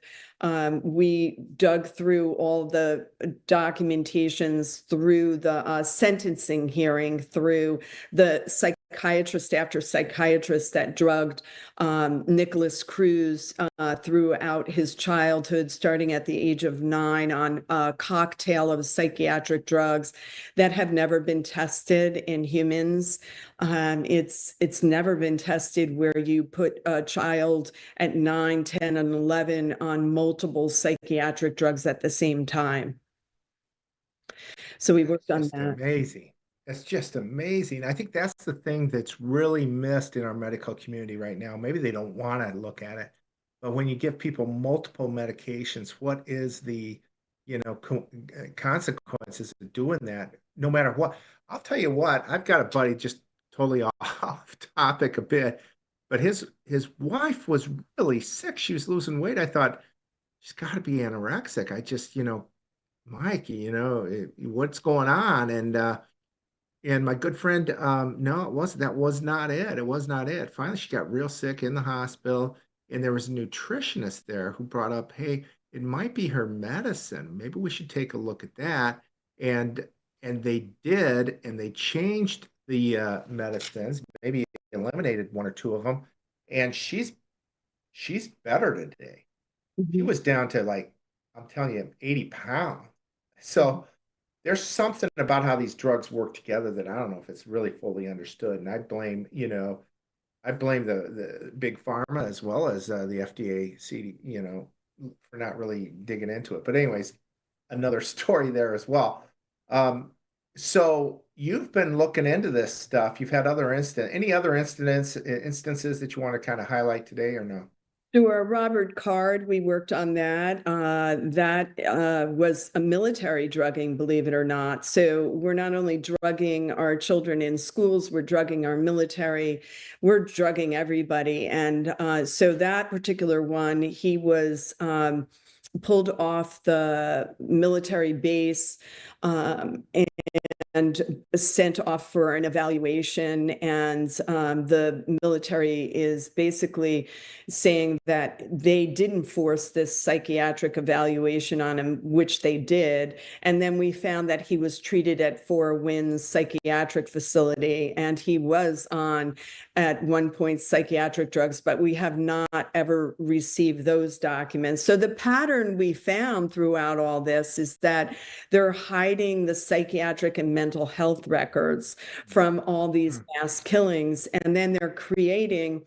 we dug through all the documentations through the sentencing hearing, through the psychiatrist after psychiatrist that drugged Nicholas Cruz throughout his childhood, starting at the age of 9, on a cocktail of psychiatric drugs that have never been tested in humans. It's never been tested where you put a child at 9, 10, and 11 on multiple psychiatric drugs at the same time. So we worked on Just that. amazing. That's just amazing. I think that's the thing that's really missed in our medical community right now. Maybe they don't want to look at it, but when you give people multiple medications, what is the, consequences of doing that? No matter what. I'll tell you what, I've got a buddy just totally off topic a bit, but his wife was really sick. She was losing weight. I thought she's got to be anorexic. I just, Mikey, what's going on? And my good friend, no, it wasn't. That was not it. It was not it. Finally, she got real sick in the hospital, and there was a nutritionist there who brought up, "Hey, it might be her medicine. Maybe we should take a look at that." And and they did, and they changed the medicines, maybe eliminated one or two of them, and she's better today. She was down to, like, I'm telling you, 80 pounds. So there's something about how these drugs work together that I don't know if it's really fully understood. And I blame, I blame the big pharma as well as the FDA, CD, for not really digging into it. But anyways, another story there as well. Um, so you've been looking into this stuff. You've had any other instances that you want to kind of highlight today or no? Sure, Robert Card, we worked on that. That was a military drugging, believe it or not. So we're not only drugging our children in schools, we're drugging our military, we're drugging everybody. And so that particular one, he was pulled off the military base and sent off for an evaluation. And the military is basically saying that they didn't force this psychiatric evaluation on him, which they did. And then we found that he was treated at Four Winds Psychiatric Facility, and he was on, at one point, psychiatric drugs, but we have not ever received those documents. So the pattern we found throughout all this is that they're hiding the psychiatric and mental health records from all these mass killings, and then they're creating,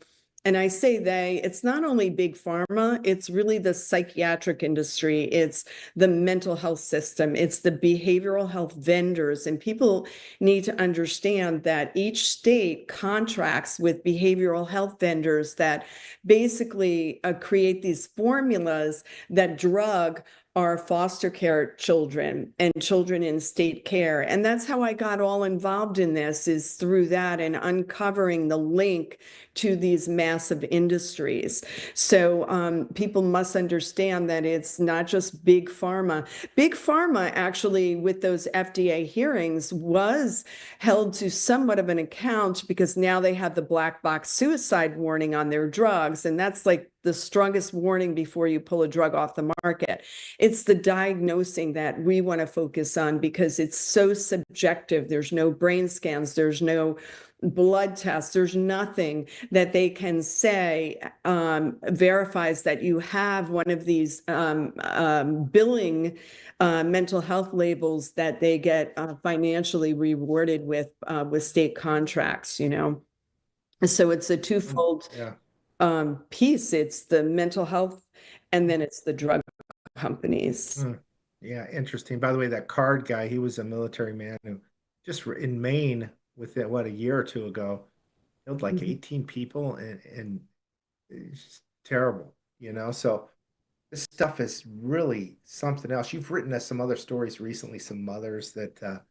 and I say they, it's not only big pharma, it's really the psychiatric industry, it's the mental health system, it's the behavioral health vendors. And people need to understand that each state contracts with behavioral health vendors that basically create these formulas that drug our foster care children and children in state care. And that's how I got all involved in this, is through that and uncovering the link to these massive industries. So people must understand that it's not just big pharma. Big pharma actually, with those FDA hearings, was held to somewhat of an account because now they have the black box suicide warning on their drugs. And that's like the strongest warning before you pull a drug off the market. It's the diagnosing that we want to focus on because it's so subjective. There's no brain scans, there's no blood tests, there's nothing that they can say verifies that you have one of these billing mental health labels that they get financially rewarded with state contracts, So it's a twofold piece. It's the mental health, and then it's the drug companies. Yeah, interesting. By the way, that Card guy, he was a military man who just in Maine within a year or two ago, killed like 18 people, and it's just terrible, So this stuff is really something else. You've written us some other stories recently, some mothers that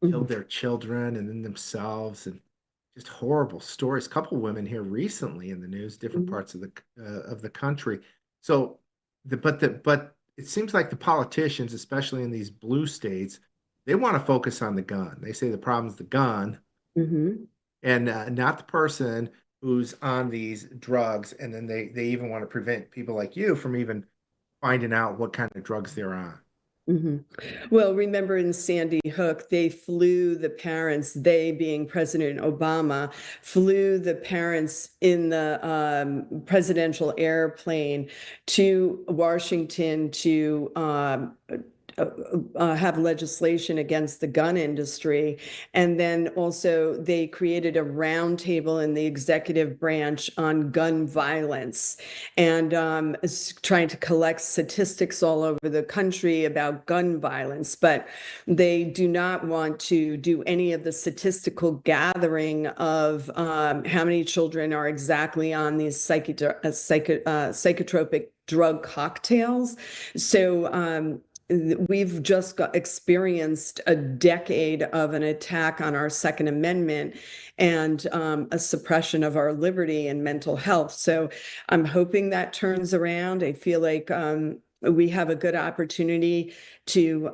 killed their children and then themselves, and just horrible stories. A couple women here recently in the news, different parts of the country. So, but it seems like the politicians, especially in these blue states, they want to focus on the gun. They say the problem's the gun, and not the person who's on these drugs. And then they even want to prevent people like you from even finding out what kind of drugs they're on. Well, remember in Sandy Hook, they flew the parents, they being President Obama, flew the parents in the presidential airplane to Washington to have legislation against the gun industry. And then also they created a roundtable in the executive branch on gun violence and trying to collect statistics all over the country about gun violence. But they do not want to do any of the statistical gathering of how many children are exactly on these psychotropic drug cocktails. So we've just experienced a decade of an attack on our Second Amendment and a suppression of our liberty and mental health. So I'm hoping that turns around. I feel like we have a good opportunity to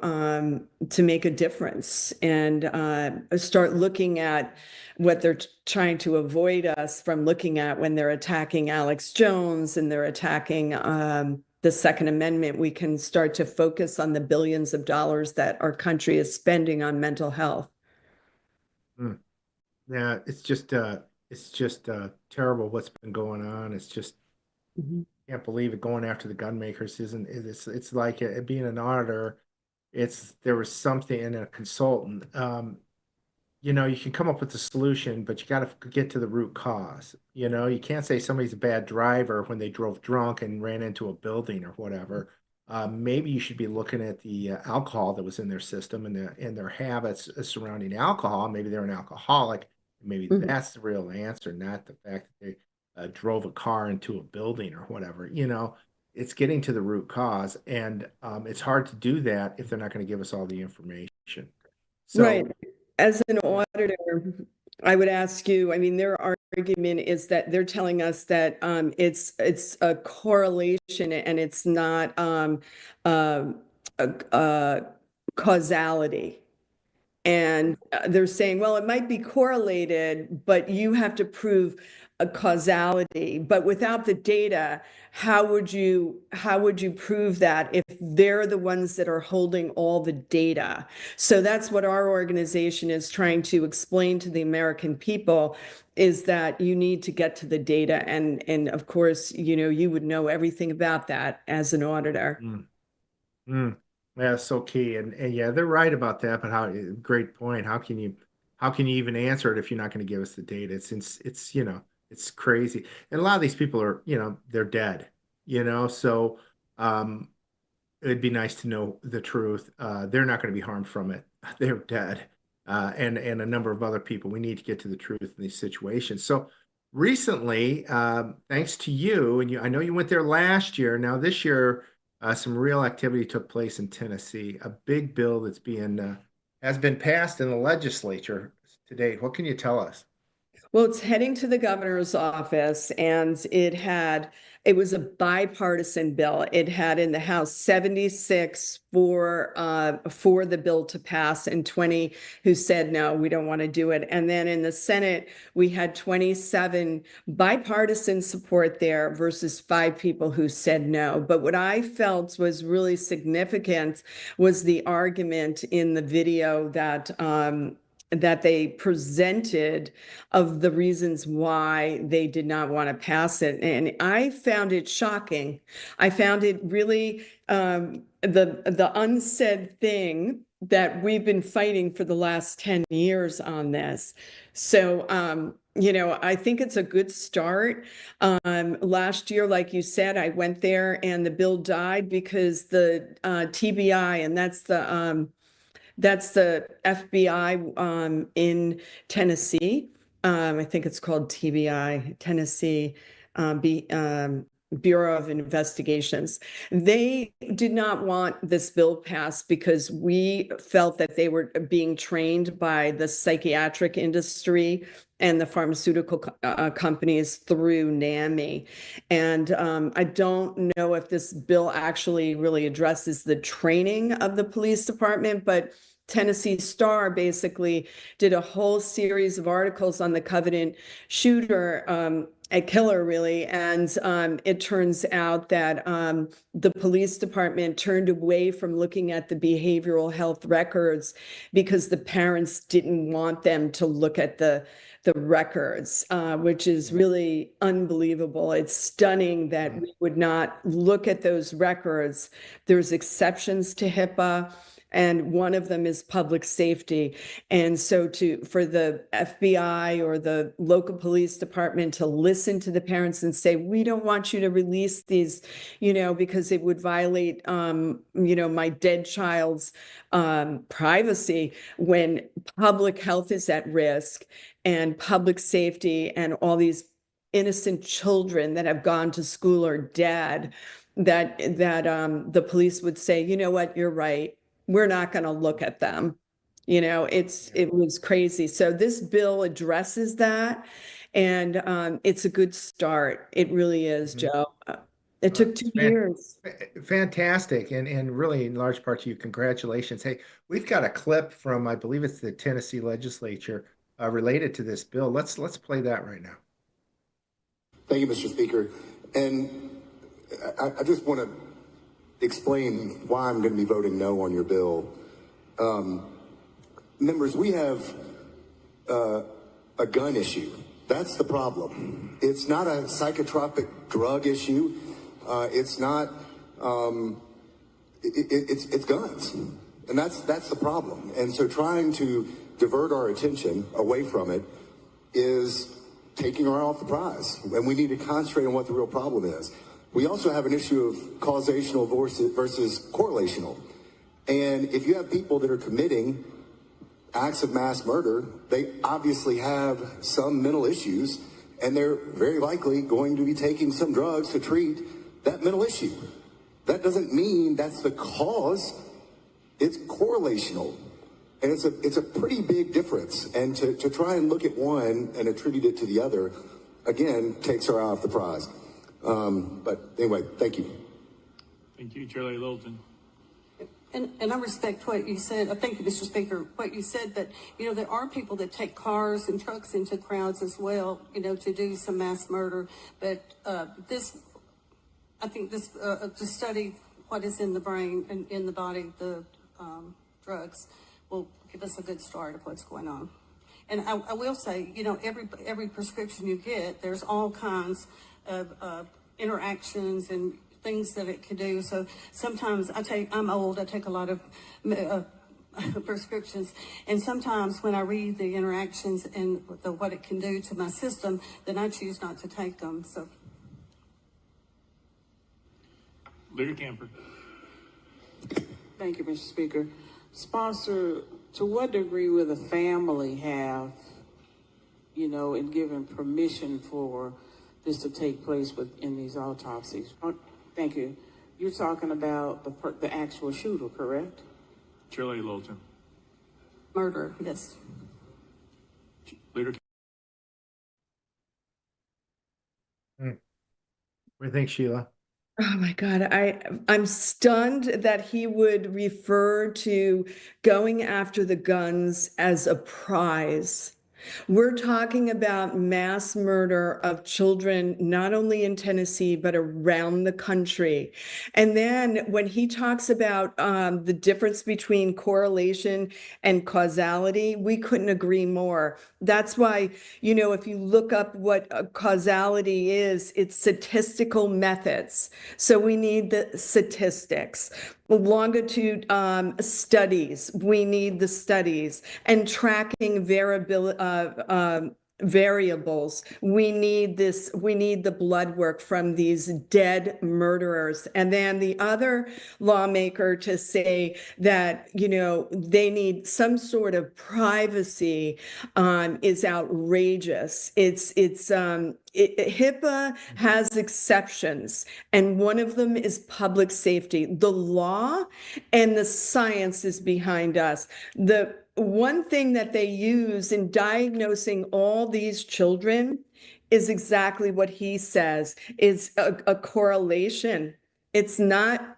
make a difference and start looking at what they're trying to avoid us from looking at when they're attacking Alex Jones and they're attacking the Second Amendment. We can start to focus on the billions of dollars that our country is spending on mental health. Yeah, it's just terrible what's been going on. It's just can't believe it. Going after the gun makers isn't it's like being an auditor. there was something in a consultant. You can come up with a solution, but you got to get to the root cause. You can't say somebody's a bad driver when they drove drunk and ran into a building or whatever. Maybe you should be looking at the alcohol that was in their system and their habits surrounding alcohol. Maybe they're an alcoholic. Maybe that's the real answer, not the fact that they drove a car into a building or whatever. It's getting to the root cause, and it's hard to do that if they're not going to give us all the information. So, Right. As an auditor, I would ask you, I mean, their argument is that they're telling us that it's a correlation and it's not a causality. And they're saying, well, it might be correlated, but you have to prove a causality. But without the data, how would you prove that if they're the ones that are holding all the data? So that's what our organization is trying to explain to the American people, is that you need to get to the data. And of course, you would know everything about that as an auditor. mm, yeah, so key. And yeah, they're right about that, but great point. How can you even answer it if you're not going to give us the data? It's crazy. And a lot of these people are, they're dead, so um it'd be nice to know the truth. They're not going to be harmed from it. They're dead. And a number of other people. We need to get to the truth in these situations. So recently, thanks to you, and I know you went there last year. Now this year, some real activity took place in Tennessee. A big bill that's has been passed in the legislature to date. What can you tell us? Well, it's heading to the governor's office, and it was a bipartisan bill. It had in the House 76 for the bill to pass, and 20 who said no, we don't want to do it. And then in the Senate, we had 27 bipartisan support there versus 5 people who said no. But what I felt was really significant was the argument in the video that they presented of the reasons why they did not want to pass it. And I found it shocking. I found it really the unsaid thing that we've been fighting for the last 10 years on this. So, I think it's a good start. Last year, like you said, I went there and the bill died because the TBI, and that's the FBI in Tennessee. I think it's called TBI, Tennessee Bureau of Investigations. They did not want this bill passed because we felt that they were being trained by the psychiatric industry and the pharmaceutical companies through NAMI. And I don't know if this bill actually really addresses the training of the police department, but Tennessee Star basically did a whole series of articles on the Covenant shooter, a killer really. And it turns out that the police department turned away from looking at the behavioral health records because the parents didn't want them to look at the records, which is really unbelievable. It's stunning that we would not look at those records. There's exceptions to HIPAA, and one of them is public safety. And so for the FBI or the local police department to listen to the parents and say, we don't want you to release these, because it would violate, my dead child's privacy, when public health is at risk and public safety and all these innocent children that have gone to school are dead, that the police would say, you know what, you're right. We're not going to look at them. It was crazy. So this bill addresses that, and it's a good start. It really is, Joe. It took 2 years. Fantastic. And really, in large part to you, congratulations. Hey, we've got a clip from, I believe it's the Tennessee legislature related to this bill. Let's play that right now. Thank you, Mr. Speaker. And I just want to explain why I'm going to be voting no on your bill. Members, we have a gun issue. That's the problem. It's not a psychotropic drug issue. It's not, it's guns. And that's the problem. And so trying to divert our attention away from it is taking our eye off the prize. And we need to concentrate on what the real problem is. We also have an issue of causational versus correlational. And if you have people that are committing acts of mass murder, they obviously have some mental issues, and they're very likely going to be taking some drugs to treat that mental issue. That doesn't mean that's the cause. It's correlational. And it's a pretty big difference. And to try and look at one and attribute it to the other, again, takes our eye off the prize. But anyway, thank you. Thank you, Charlie Littleton. And I respect what you said. Thank you, Mr. Speaker. What you said that, there are people that take cars and trucks into crowds as well, to do some mass murder. But I think to study what is in the brain and in the body, the drugs, will give us a good start of what's going on. And I will say, every prescription you get, there's all kinds of interactions and things that it could do. So sometimes I'm old, I take a lot of prescriptions, and sometimes when I read the interactions and what it can do to my system, then I choose not to take them. So, Leader Camper. Thank you, Mr. Speaker. Sponsor, to what degree will the family have, in giving permission for this to take place in these autopsies? Thank you. You're talking about the actual shooter, correct? Charlie Littleton. Murder, yes. Leader. What do you think, Sheila? Oh my God, I'm stunned that he would refer to going after the guns as a prize. We're talking about mass murder of children, not only in Tennessee, but around the country. And then when he talks about the difference between correlation and causality, we couldn't agree more. That's why, if you look up what causality is, it's statistical methods. So we need the statistics. Longitude studies, we need the studies, and tracking variables. We need the blood work from these dead murderers. And then the other lawmaker to say that, they need some sort of privacy is outrageous. HIPAA has exceptions, and one of them is public safety. The law and the science is behind us. The one thing that they use in diagnosing all these children is exactly what he says, is a correlation. It's not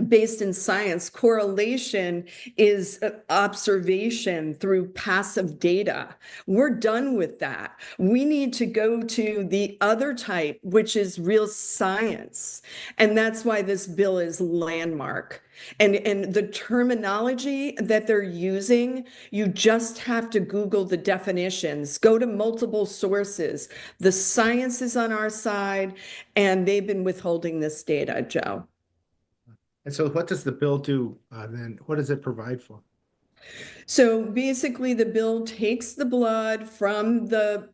based in science. Correlation is observation through passive data. We're done with that. We need to go to the other type, which is real science. And that's why this bill is landmark. And the terminology that they're using, you just have to Google the definitions, go to multiple sources. The science is on our side, and they've been withholding this data, Joe. And so what does the bill do then? What does it provide for? So basically, the bill takes the blood from the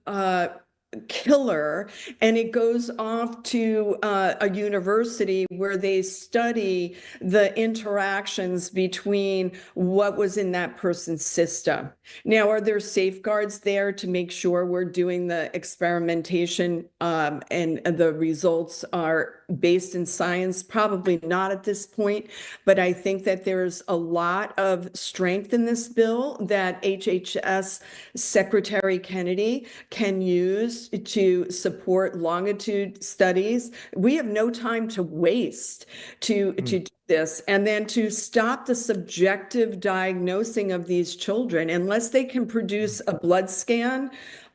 killer, and it goes off to a university where they study the interactions between what was in that person's system. Now, are there safeguards there to make sure we're doing the experimentation and the results are based in science? Probably not at this point, but I think that there's a lot of strength in this bill that HHS Secretary Kennedy can use to support longitude studies. We have no time to waste to do this, and then to stop the subjective diagnosing of these children unless they can produce a blood scan,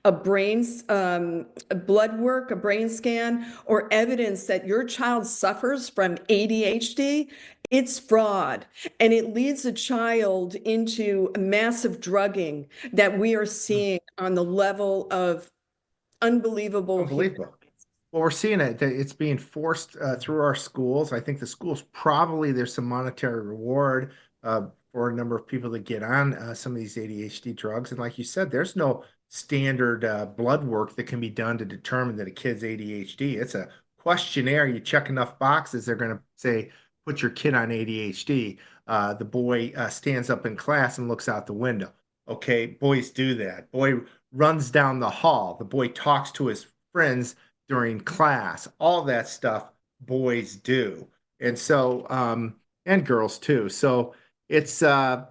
a blood work, a brain scan, or evidence that your child suffers from ADHD. It's fraud, and it leads a child into massive drugging that we are seeing on the level of unbelievable. Well, we're seeing it. It's being forced through our schools. I think the schools probably there's some monetary reward for a number of people to get on some of these ADHD drugs. And like you said, there's no standard blood work that can be done to determine that a kid's ADHD. It's a questionnaire. You check enough boxes, they're going to say, put your kid on ADHD. The boy stands up in class and looks out the window. Okay, boys do that. Boy runs down the hall. The boy talks to his friends during class. All that stuff boys do. And so, and girls too. So it's, I'm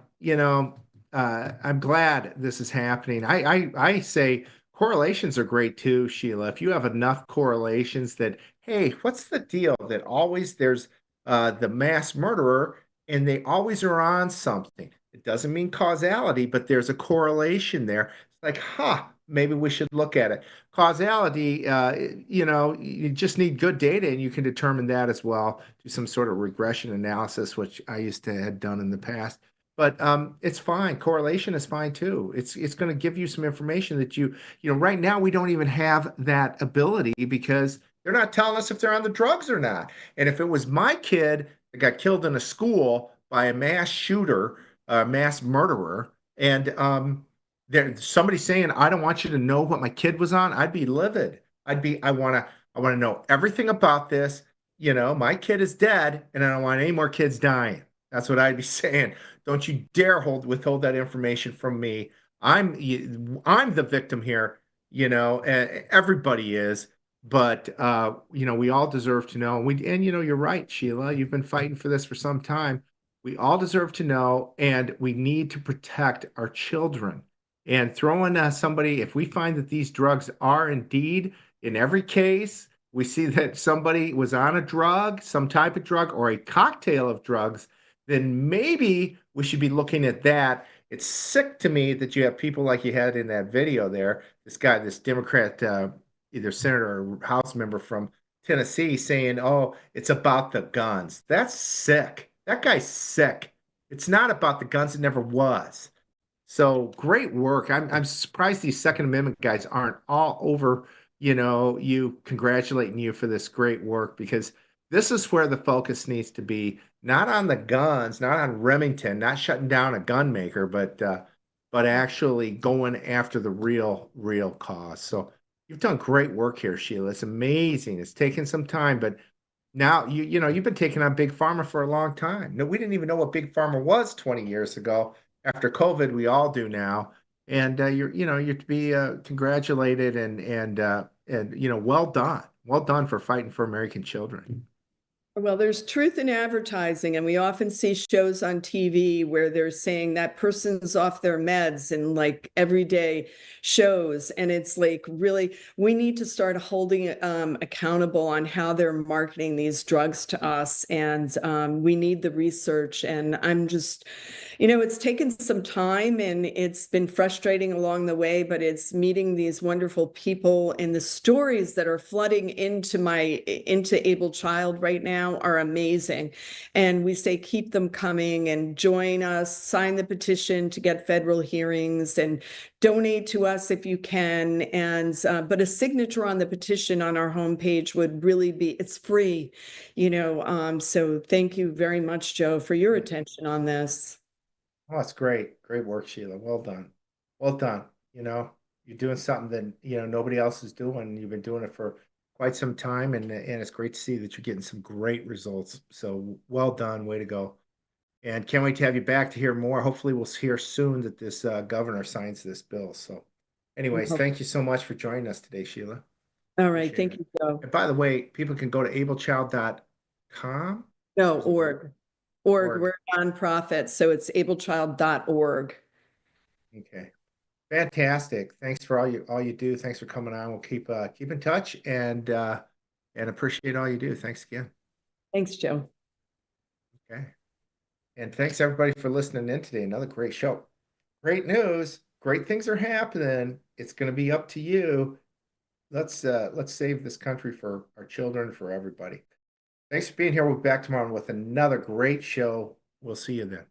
glad this is happening. I say correlations are great too, Sheila. If you have enough correlations that, hey, what's the deal that always there's the mass murderer and they always are on something. It doesn't mean causality, but there's a correlation there. It's like, maybe we should look at it. Causality, you just need good data and you can determine that as well. Do some sort of regression analysis, which I used to have done in the past. But it's fine. Correlation is fine too. It's going to give you some information that right now we don't even have that ability because they're not telling us if they're on the drugs or not. And if it was my kid that got killed in a school by a mass shooter, a mass murderer, and there's somebody saying, I don't want you to know what my kid was on, I'd be livid. I want to know everything about this. My kid is dead, and I don't want any more kids dying. That's what I'd be saying. Don't you dare withhold that information from me. I'm the victim here. Everybody is, but we all deserve to know. And you're right, Sheila. You've been fighting for this for some time. We all deserve to know, and we need to protect our children. And throwing somebody, if we find that these drugs are indeed, in every case, we see that somebody was on a drug, some type of drug, or a cocktail of drugs, then maybe we should be looking at that. It's sick to me that you have people like you had in that video there. This guy, this Democrat, either senator or House member from Tennessee, saying, "Oh, it's about the guns." That's sick. That guy's sick. It's not about the guns. It never was. So great work. I'm surprised these Second Amendment guys aren't all over, you congratulating you for this great work because this is where the focus needs to be, not on the guns, not on Remington, not shutting down a gun maker, but actually going after the real cause. So you've done great work here, Sheila. It's amazing. It's taken some time, but now you've been taking on Big Pharma for a long time. No, we didn't even know what Big Pharma was 20 years ago. After COVID, we all do now. And you're to be congratulated and well done for fighting for American children. Well, there's truth in advertising, and we often see shows on TV where they're saying that person's off their meds and like everyday shows. And it's like, really, we need to start holding accountable on how they're marketing these drugs to us. And we need the research. And I'm just, it's taken some time and it's been frustrating along the way, but it's meeting these wonderful people, and the stories that are flooding into Able Child right now are amazing. And we say, keep them coming and join us, sign the petition to get federal hearings, and donate to us if you can. And but a signature on the petition on our homepage would really it's free, so thank you very much, Joe, for your attention on this. Oh, that's great. Great work, Sheila. Well done. Well done. You're doing something that, nobody else is doing. You've been doing it for quite some time, and it's great to see that you're getting some great results. So well done. Way to go. And can't wait to have you back to hear more. Hopefully we'll hear soon that this governor signs this bill. So anyways, thank you so much for joining us today, Sheila. All right. Thank you, Joe. And by the way, people can go to ablechild.com. No, org. We're a nonprofit, so it's ablechild.org. Okay. Fantastic. Thanks for all you do. Thanks for coming on. We'll keep in touch and appreciate all you do. Thanks again. Thanks, Joe. Okay. And thanks everybody for listening in today. Another great show. Great news. Great things are happening. It's going to be up to you. Let's save this country for our children, for everybody. Thanks for being here. We'll be back tomorrow with another great show. We'll see you then.